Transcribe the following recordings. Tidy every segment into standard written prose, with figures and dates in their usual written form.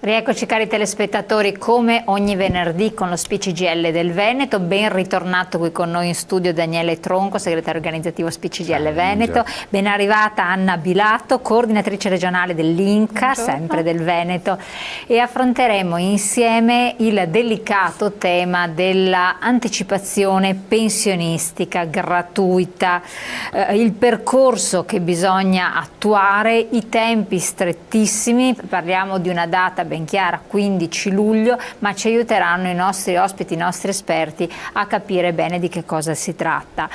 Rieccoci cari telespettatori, come ogni venerdì con lo SPI-CGIL del Veneto. Ben ritornato qui con noi in studio Daniele Tronco, segretario organizzativo SPI-CGIL Veneto. Ben arrivata Anna Bilato, coordinatrice regionale dell'Inca, sempre del Veneto, e affronteremo insieme il delicato tema della anticipazione pensionistica gratuita, il percorso che bisogna attuare, i tempi strettissimi. Parliamo di una data ben chiara, 15 luglio, ma ci aiuteranno i nostri ospiti, i nostri esperti a capire bene di che cosa si tratta.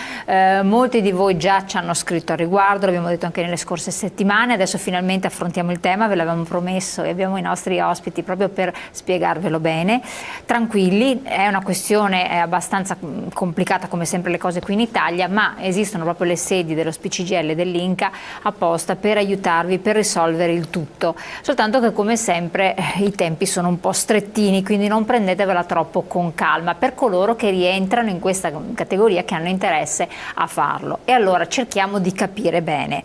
Molti di voi già ci hanno scritto al riguardo, l'abbiamo detto anche nelle scorse settimane, adesso finalmente affrontiamo il tema, ve l'avevamo promesso e abbiamo i nostri ospiti proprio per spiegarvelo bene. Tranquilli, è una questione abbastanza complicata come sempre le cose qui in Italia, ma esistono proprio le sedi dello SPI-CGIL e dell'Inca apposta per aiutarvi, per risolvere il tutto. Soltanto che come sempre i tempi sono un po' strettini, quindi non prendetevela troppo con calma per coloro che rientrano in questa categoria, che hanno interesse a farlo. E allora cerchiamo di capire bene.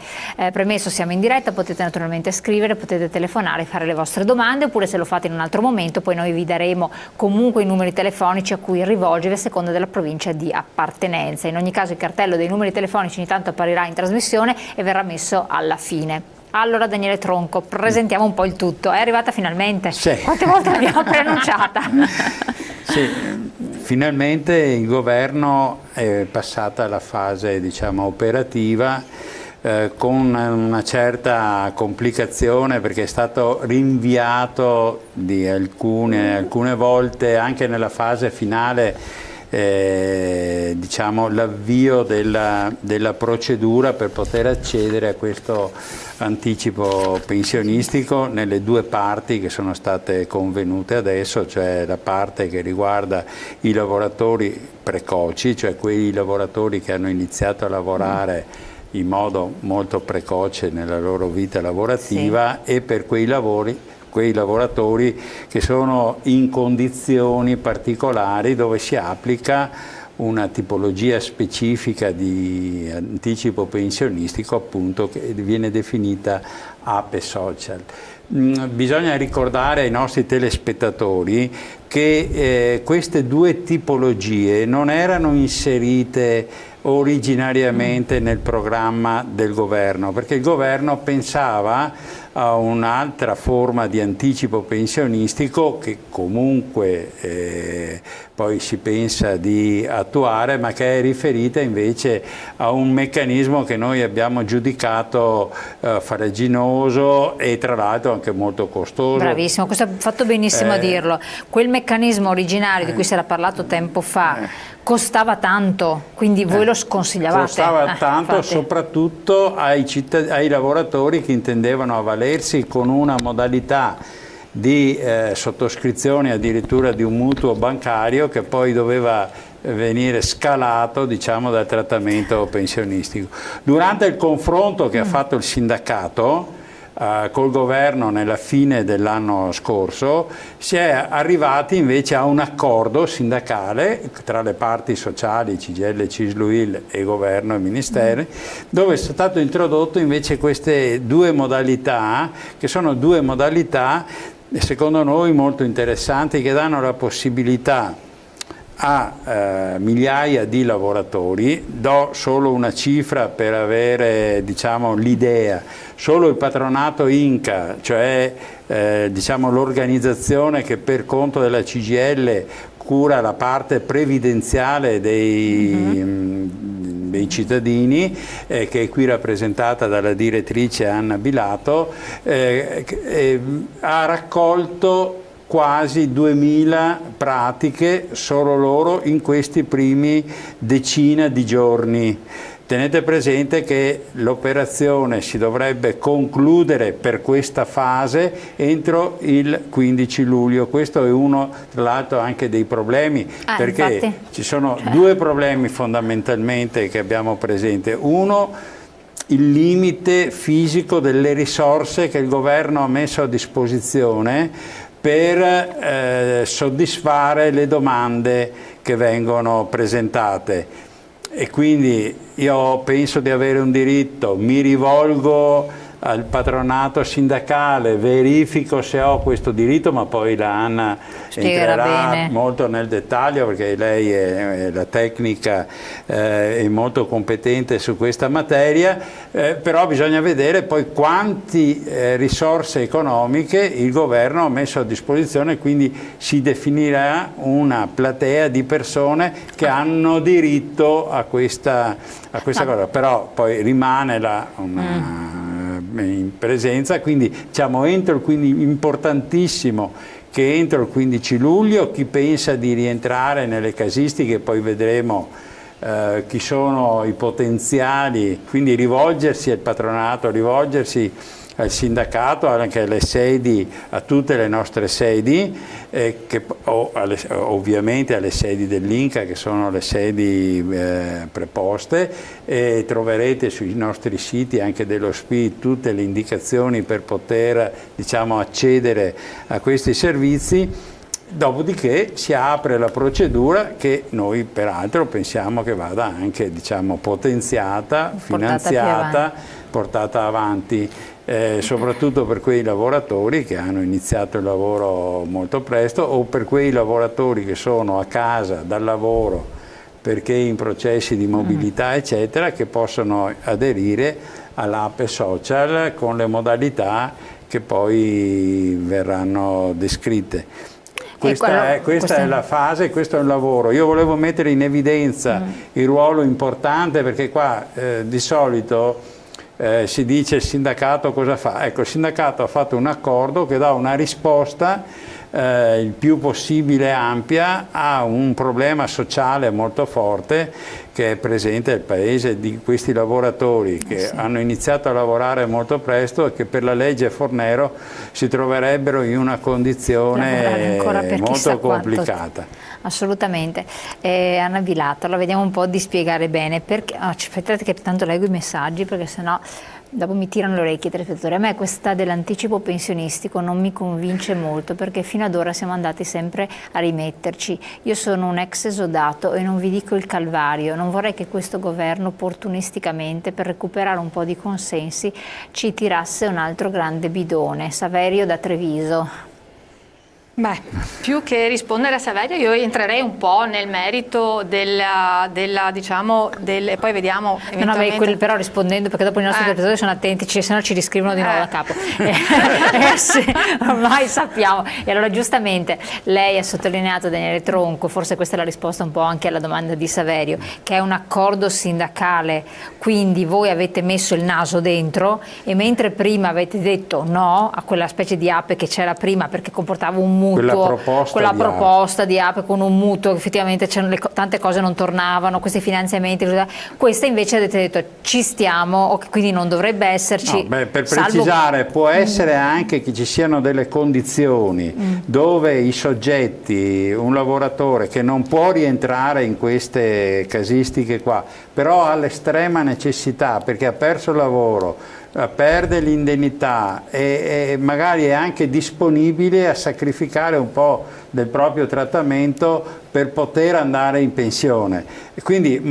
Premesso, siamo in diretta, potete naturalmente scrivere, potete telefonare, fare le vostre domande, oppure se lo fate in un altro momento poi noi vi daremo comunque i numeri telefonici a cui rivolgere a seconda della provincia di appartenenza. In ogni caso il cartello dei numeri telefonici ogni tanto apparirà in trasmissione e verrà messo alla fine. Allora Daniele Tronco, presentiamo un po' il tutto. È arrivata finalmente? Sì. Quante volte l'abbiamo preannunciata? Sì, finalmente il governo è passata alla fase, diciamo, operativa, con una certa complicazione perché è stato rinviato di alcune volte anche nella fase finale. Diciamo l'avvio della procedura per poter accedere a questo anticipo pensionistico nelle due parti che sono state convenute adesso, cioè la parte che riguarda i lavoratori precoci, cioè quei lavoratori che hanno iniziato a lavorare in modo molto precoce nella loro vita lavorativa, sì, e per quei lavoratori che sono in condizioni particolari dove si applica una tipologia specifica di anticipo pensionistico, appunto, che viene definita APE Social. Bisogna ricordare ai nostri telespettatori che queste due tipologie non erano inserite originariamente nel programma del governo, perché il governo pensava a un'altra forma di anticipo pensionistico che comunque poi si pensa di attuare, ma che è riferita invece a un meccanismo che noi abbiamo giudicato farraginoso e tra l'altro anche molto costoso. Bravissimo, questo ha fatto benissimo a dirlo. Quel meccanismo originario di cui si era parlato tempo fa costava tanto, quindi voi lo sconsigliavate? Costava tanto, soprattutto ai lavoratori che intendevano avvalersi con una modalità di sottoscrizione addirittura di un mutuo bancario che poi doveva venire scalato, diciamo, dal trattamento pensionistico. Durante il confronto che ha fatto il sindacato col governo nella fine dell'anno scorso si è arrivati invece a un accordo sindacale tra le parti sociali, CGIL, CISL-UIL e governo e ministeri, dove è stato introdotto invece queste due modalità, che sono due modalità secondo noi molto interessanti, che danno la possibilità a migliaia di lavoratori. Do solo una cifra per avere, diciamo, l'idea. Solo il patronato Inca, cioè diciamo l'organizzazione che per conto della CGIL cura la parte previdenziale dei cittadini, che è qui rappresentata dalla direttrice Anna Bilato, ha raccolto quasi 2000 pratiche solo loro in questi primi decina di giorni. Tenete presente che l'operazione si dovrebbe concludere per questa fase entro il 15 luglio. Questo è uno, tra l'altro, anche dei problemi, perché infatti ci sono due problemi fondamentalmente che abbiamo presente. Uno, il limite fisico delle risorse che il governo ha messo a disposizione per soddisfare le domande che vengono presentate. E quindi io penso di avere un diritto, mi rivolgo al patronato sindacale, verifico se ho questo diritto, ma poi la Anna entrerà molto nel dettaglio perché lei è la tecnica, è molto competente su questa materia, però bisogna vedere poi quanti risorse economiche il governo ha messo a disposizione, quindi si definirà una platea di persone che hanno diritto a questa cosa, però poi rimane in presenza, quindi diciamo importantissimo che entro il 15 luglio chi pensa di rientrare nelle casistiche, poi vedremo chi sono i potenziali, quindi rivolgersi al patronato, rivolgersi al sindacato, anche alle sedi, a tutte le nostre sedi, ovviamente alle sedi dell'Inca, che sono le sedi preposte, e troverete sui nostri siti anche dello SPI tutte le indicazioni per poter, diciamo, accedere a questi servizi. Dopodiché si apre la procedura che noi peraltro pensiamo che vada anche, diciamo, potenziata, finanziata, portata avanti. Soprattutto per quei lavoratori che hanno iniziato il lavoro molto presto o per quei lavoratori che sono a casa dal lavoro perché in processi di mobilità eccetera, che possono aderire all'app social con le modalità che poi verranno descritte. Questa è la fase, questo è il lavoro. Io volevo mettere in evidenza il ruolo importante, perché qua di solito si dice il sindacato cosa fa? Ecco, il sindacato ha fatto un accordo che dà una risposta il più possibile ampia a un problema sociale molto forte che è presente nel paese, di questi lavoratori che hanno iniziato a lavorare molto presto e che per la legge Fornero si troverebbero in una condizione molto complicata. Assolutamente. Anna Bilato, la vediamo un po' di spiegare bene, perché aspettate che tanto leggo i messaggi, perché sennò dopo mi tirano le orecchie i telespettatori. A me questa dell'anticipo pensionistico non mi convince molto, perché fino ad ora siamo andati sempre a rimetterci. Io sono un ex esodato e non vi dico il calvario, non vorrei che questo governo opportunisticamente, per recuperare un po' di consensi, ci tirasse un altro grande bidone. Saverio da Treviso. Beh, più che rispondere a Saverio, io entrerei un po' nel merito diciamo, poi vediamo eventualmente... No, però rispondendo, perché dopo i nostri telespettatori sono attenti, se no ci riscrivono di nuovo da capo. Sì, ormai sappiamo. E allora giustamente lei ha sottolineato, Daniele Tronco, forse questa è la risposta un po' anche alla domanda di Saverio, che è un accordo sindacale, quindi voi avete messo il naso dentro, e mentre prima avete detto no a quella specie di app che c'era prima perché comportava un mutuo, quella proposta di app con un mutuo, effettivamente tante cose non tornavano, questi finanziamenti, questa invece avete detto ci stiamo, quindi non dovrebbe esserci. No, per precisare, può essere anche che ci siano delle condizioni dove i soggetti, un lavoratore che non può rientrare in queste casistiche qua, però ha l'estrema necessità perché ha perso il lavoro, perde l'indennità e magari è anche disponibile a sacrificare un po' del proprio trattamento per poter andare in pensione. Quindi,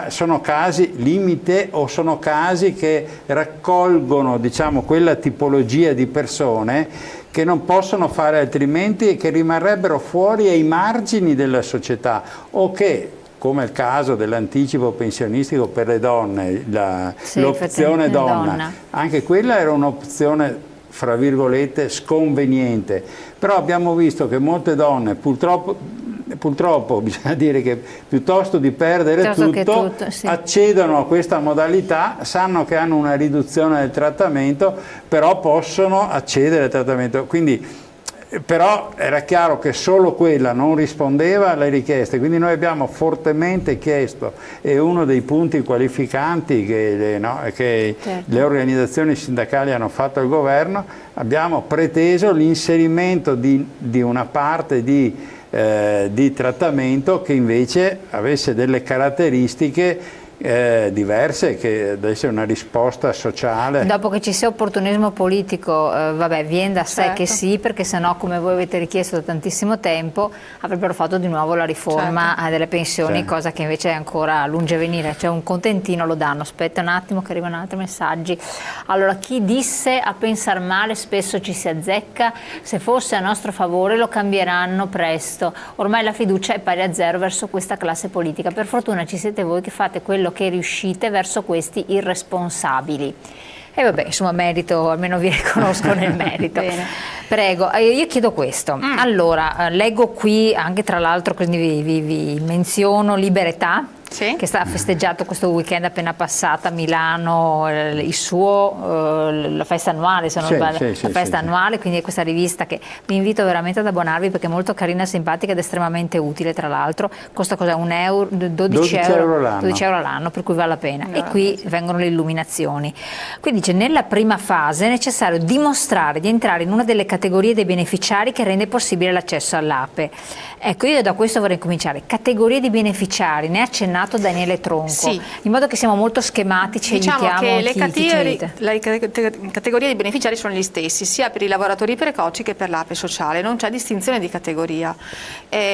sono casi limite o sono casi che raccolgono, diciamo, quella tipologia di persone che non possono fare altrimenti e che rimarrebbero fuori ai margini della società, o che, come il caso dell'anticipo pensionistico per le donne, l'opzione donna, anche quella era un'opzione, fra virgolette, sconveniente, però abbiamo visto che molte donne purtroppo bisogna dire che piuttosto di perdere tutto, accedono a questa modalità, sanno che hanno una riduzione del trattamento, però possono accedere al trattamento. Quindi, però era chiaro che solo quella non rispondeva alle richieste, quindi noi abbiamo fortemente chiesto, e uno dei punti qualificanti che le organizzazioni sindacali hanno fatto al governo, abbiamo preteso l'inserimento di una parte di trattamento che invece avesse delle caratteristiche diverse, che deve essere una risposta sociale. Dopo che ci sia opportunismo politico, vabbè, viene da sé che sì, perché sennò, come voi avete richiesto da tantissimo tempo, avrebbero fatto di nuovo la riforma delle pensioni, cosa che invece è ancora lunge venire. Cioè un contentino lo danno. Aspetta un attimo che arrivano altri messaggi. Allora, chi disse a pensar male spesso ci si azzecca, se fosse a nostro favore lo cambieranno presto. Ormai la fiducia è pari a zero verso questa classe politica. Per fortuna ci siete voi che fate quello che riuscite verso questi irresponsabili. E vabbè, insomma, merito, almeno vi riconosco nel merito. Prego, io chiedo questo. Allora, leggo qui anche, tra l'altro, quindi vi menziono Liberetà, che sta festeggiato questo weekend appena passato a Milano la festa annuale, se non sbaglio, la festa annuale, quindi è questa rivista che vi invito veramente ad abbonarvi perché è molto carina, simpatica ed estremamente utile, tra l'altro. Costa cosa? 12 euro all'anno, per cui vale la pena. E qui vengono le illuminazioni. Qui dice: nella prima fase è necessario dimostrare di entrare in una delle categorie dei beneficiari che rende possibile l'accesso all'APE. Ecco, io da questo vorrei cominciare. Categorie di beneficiari, ne ha accennato Daniele Tronco, in modo che siamo molto schematici. Diciamo aiutiamo che le categorie di beneficiari sono gli stessi, sia per i lavoratori precoci che per l'APE sociale, non c'è distinzione di categoria.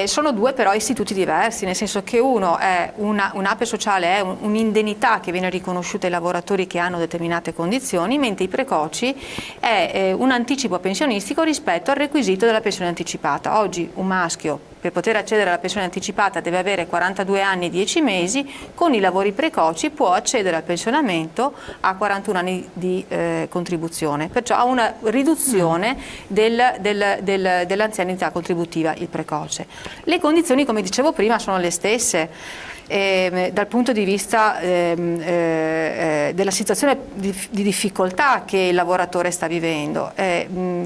Sono due però istituti diversi, nel senso che uno è un'APE sociale, è un'indennità che viene riconosciuta ai lavoratori che hanno determinate condizioni, mentre i precoci è un anticipo pensionistico rispetto al requisito della pensione anticipata. Oggi un maschio per poter accedere alla pensione anticipata deve avere 42 anni e 10 mesi, con i lavori precoci può accedere al pensionamento a 41 anni di contribuzione, perciò ha una riduzione dell'anzianità contributiva il precoce. Le condizioni, come dicevo prima, sono le stesse. Dal punto di vista della situazione di difficoltà che il lavoratore sta vivendo,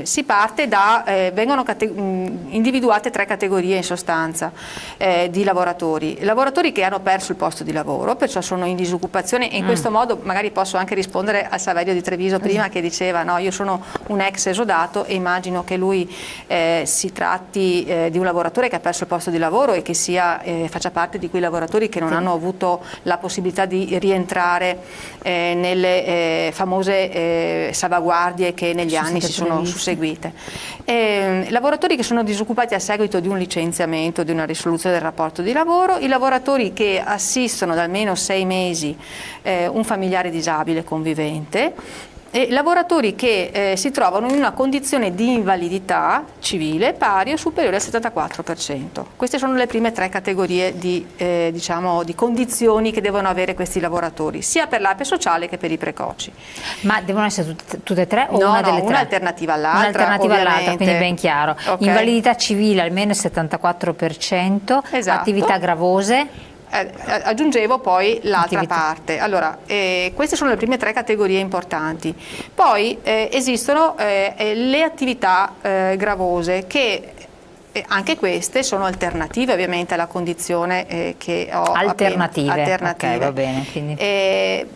si parte da vengono individuate tre categorie in sostanza di lavoratori che hanno perso il posto di lavoro, perciò sono in disoccupazione, e in questo modo magari posso anche rispondere a Saverio di Treviso prima, che diceva: no, io sono un ex esodato, e immagino che lui si tratti di un lavoratore che ha perso il posto di lavoro e che faccia parte di quei lavoratori che non hanno avuto la possibilità di rientrare nelle famose salvaguardie che negli anni si sono susseguite. Lavoratori che sono disoccupati a seguito di un licenziamento, di una risoluzione del rapporto di lavoro, i lavoratori che assistono da almeno 6 mesi un familiare disabile convivente, e lavoratori che si trovano in una condizione di invalidità civile pari o superiore al 74%. Queste sono le prime tre categorie di condizioni che devono avere questi lavoratori, sia per l'APE sociale che per i precoci. Ma devono essere tutte e tre o no, una delle tre? Un'alternativa all'altra. Un'alternativa all'altra, quindi ben chiaro. Okay. Invalidità civile almeno il 74%, esatto. Attività gravose. Aggiungevo poi l'altra parte. Allora, queste sono le prime tre categorie importanti. Poi esistono le attività gravose, che anche queste sono alternative ovviamente alla condizione che ho alternative. Alternative. Okay, va bene, quindi. E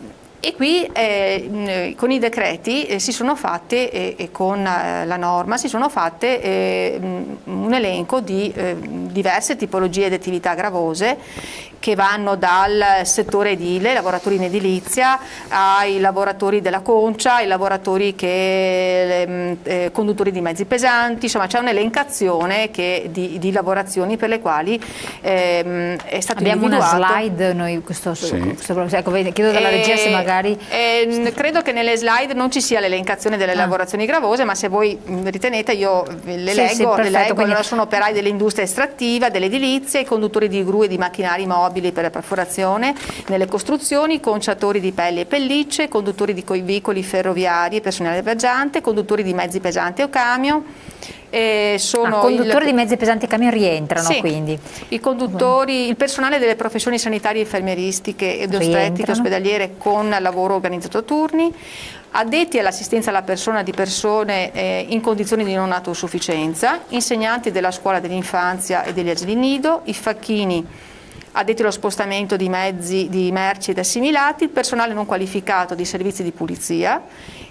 qui con i decreti si sono fatte e con la norma si sono fatte un elenco di diverse tipologie di attività gravose, che vanno dal settore edile, lavoratori in edilizia, ai lavoratori della concia, ai lavoratori conduttori di mezzi pesanti. Insomma, c'è un'elencazione di lavorazioni per le quali è stato individuato. Abbiamo una slide noi ecco, chiedo dalla regia se magari credo che nelle slide non ci sia l'elencazione delle lavorazioni gravose, ma se voi ritenete io le leggo. Perfetto, quindi sono operai dell'industria estrattiva, dell'edilizia, i conduttori di gru e di macchinari mobili per la perforazione nelle costruzioni, conciatori di pelli e pellicce, conduttori di veicoli ferroviari e personale viaggiante, conduttori di mezzi pesanti o camion. Conduttori di mezzi pesanti e camion rientrano, sì, quindi i conduttori, il personale delle professioni sanitarie, infermieristiche ed ostetriche ospedaliere con lavoro organizzato a turni, addetti all'assistenza alla persona di persone in condizioni di non autosufficienza, insegnanti della scuola dell'infanzia e degli asili nido, i facchini addetti allo spostamento di mezzi, di merci ed assimilati, il personale non qualificato di servizi di pulizia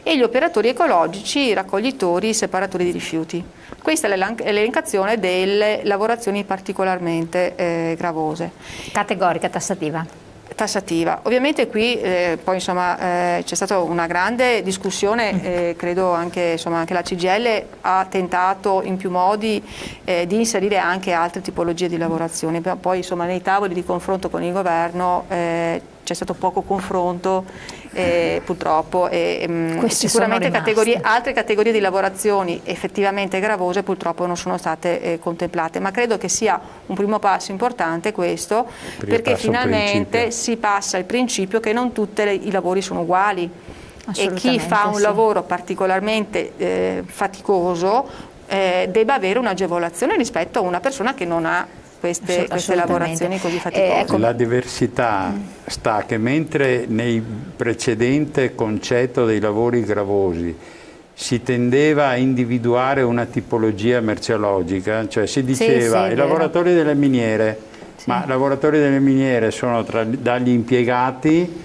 e gli operatori ecologici, i raccoglitori, i separatori di rifiuti. Questa è l'elencazione delle lavorazioni particolarmente gravose. Categorica, tassativa? tassativa. Ovviamente qui poi insomma c'è stata una grande discussione, credo anche, insomma, anche la CGIL ha tentato in più modi di inserire anche altre tipologie di lavorazioni, però poi insomma nei tavoli di confronto con il governo c'è stato poco confronto purtroppo e sicuramente altre categorie di lavorazioni effettivamente gravose purtroppo non sono state contemplate, ma credo che sia un primo passo importante questo, perché finalmente si passa il principio che non tutti i lavori sono uguali e chi fa un lavoro particolarmente faticoso debba avere un'agevolazione rispetto a una persona che non ha queste lavorazioni così faticose. La diversità sta che mentre nel precedente concetto dei lavori gravosi si tendeva a individuare una tipologia merceologica, cioè si diceva i lavoratori delle miniere, ma i lavoratori delle miniere sono dagli impiegati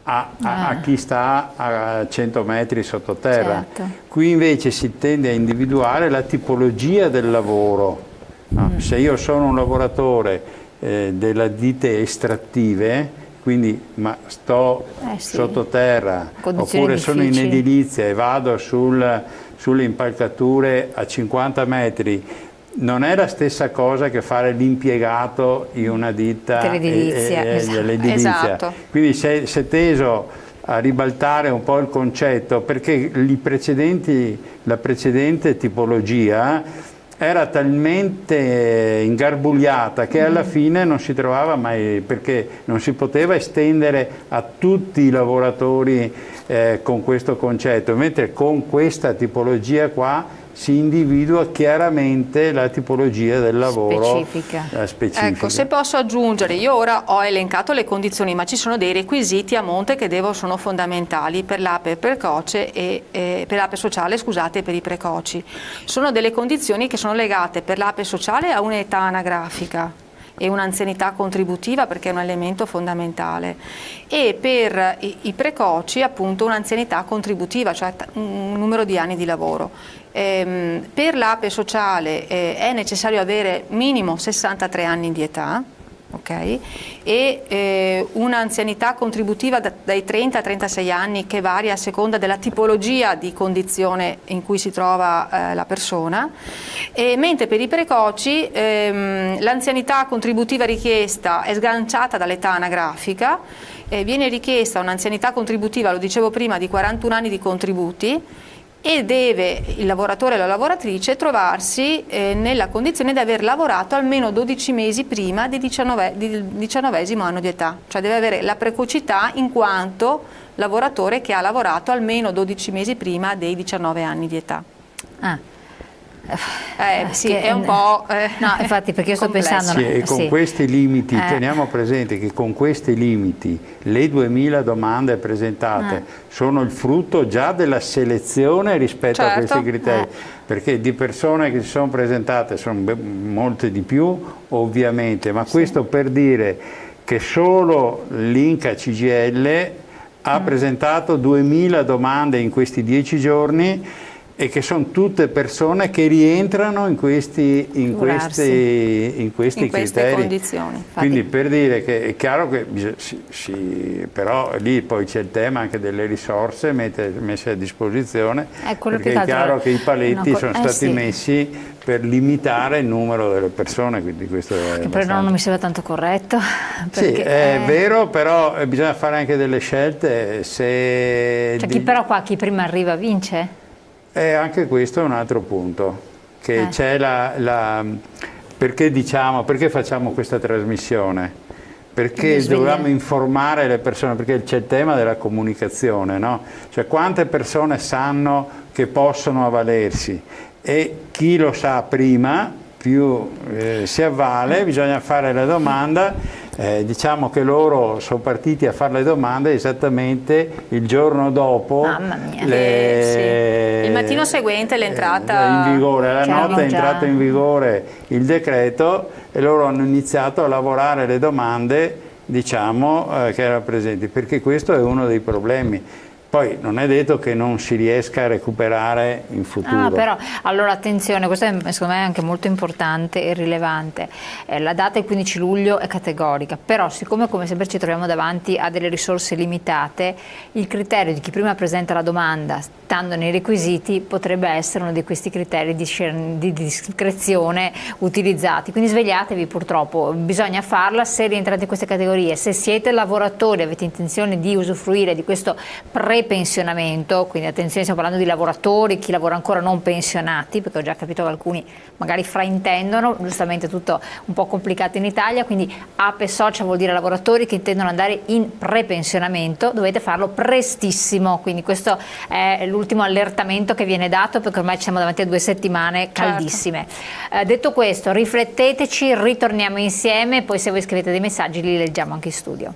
a chi sta a 100 metri sottoterra. Qui invece si tende a individuare la tipologia del lavoro. No, se io sono un lavoratore delle ditte estrattive, quindi sto sottoterra, oppure sono in edilizia e vado sulle impalcature a 50 metri, non è la stessa cosa che fare l'impiegato in una ditta dell'edilizia. Quindi si è teso a ribaltare un po' il concetto, perché la precedente tipologia era talmente ingarbugliata che alla fine non si trovava mai, perché non si poteva estendere a tutti i lavoratori con questo concetto, mentre con questa tipologia qua si individua chiaramente la tipologia del lavoro specifica. Ecco, se posso aggiungere, io ora ho elencato le condizioni, ma ci sono dei requisiti a monte che sono fondamentali per l'APE precoce e per l'APE sociale, scusate, e per i precoci. Sono delle condizioni che sono legate per l'APE sociale a un'età anagrafica e un'anzianità contributiva, perché è un elemento fondamentale, e per i precoci appunto un'anzianità contributiva, cioè un numero di anni di lavoro. Per l'APE sociale è necessario avere minimo 63 anni di età, okay? E un'anzianità contributiva dai 30 a 36 anni, che varia a seconda della tipologia di condizione in cui si trova la persona, mentre per i precoci l'anzianità contributiva richiesta è sganciata dall'età anagrafica, viene richiesta un'anzianità contributiva, lo dicevo prima, di 41 anni di contributi, e deve il lavoratore o la lavoratrice trovarsi nella condizione di aver lavorato almeno 12 mesi prima del 19esimo anno di età, cioè deve avere la precocità in quanto lavoratore che ha lavorato almeno 12 mesi prima dei 19 anni di età. Sì, è un po' no, infatti, perché io sto pensando e con questi limiti teniamo presente che con questi limiti le 2000 domande presentate sono il frutto già della selezione rispetto a questi criteri, perché di persone che si sono presentate sono molte di più ovviamente, ma questo per dire che solo l'Inca CGIL ha presentato 2000 domande in questi 10 giorni, e che sono tutte persone che rientrano in questi criteri. Condizioni. Quindi per dire che è chiaro che però lì poi c'è il tema anche delle risorse messe a disposizione, perché è chiaro che i paletti sono stati messi per limitare il numero delle persone, quindi questo è però non mi sembra tanto corretto. Sì, è vero, però bisogna fare anche delle scelte. Però qua chi prima arriva vince? Anche questo è un altro punto, che c'è perché facciamo questa trasmissione? Perché dobbiamo informare le persone, perché c'è il tema della comunicazione, no? Cioè quante persone sanno che possono avvalersi, e chi lo sa prima più si avvale. Bisogna fare la domanda. Diciamo che loro sono partiti a fare le domande esattamente il giorno dopo, il mattino seguente l'entrata in vigore, la notte è entrato in vigore il decreto, e loro hanno iniziato a lavorare le domande, diciamo, che erano presenti, perché questo è uno dei problemi. Poi non è detto che non si riesca a recuperare in futuro. Però, allora attenzione, questo è secondo me anche molto importante e rilevante. La data del 15 luglio è categorica, però siccome come sempre ci troviamo davanti a delle risorse limitate, il criterio di chi prima presenta la domanda, stando nei requisiti, potrebbe essere uno di questi criteri di discrezione utilizzati. Quindi svegliatevi, purtroppo, bisogna farla se rientrate in queste categorie. Se siete lavoratori e avete intenzione di usufruire di questo prepensionamento, quindi attenzione, stiamo parlando di lavoratori, chi lavora ancora non pensionati, perché ho già capito che alcuni magari fraintendono, giustamente tutto un po' complicato in Italia, quindi APE Socia vuol dire lavoratori che intendono andare in prepensionamento, dovete farlo prestissimo, quindi questo è l'ultimo allertamento che viene dato, perché ormai ci siamo davanti a 2 settimane caldissime. Detto questo, rifletteteci, ritorniamo insieme, poi se voi scrivete dei messaggi li leggiamo anche in studio.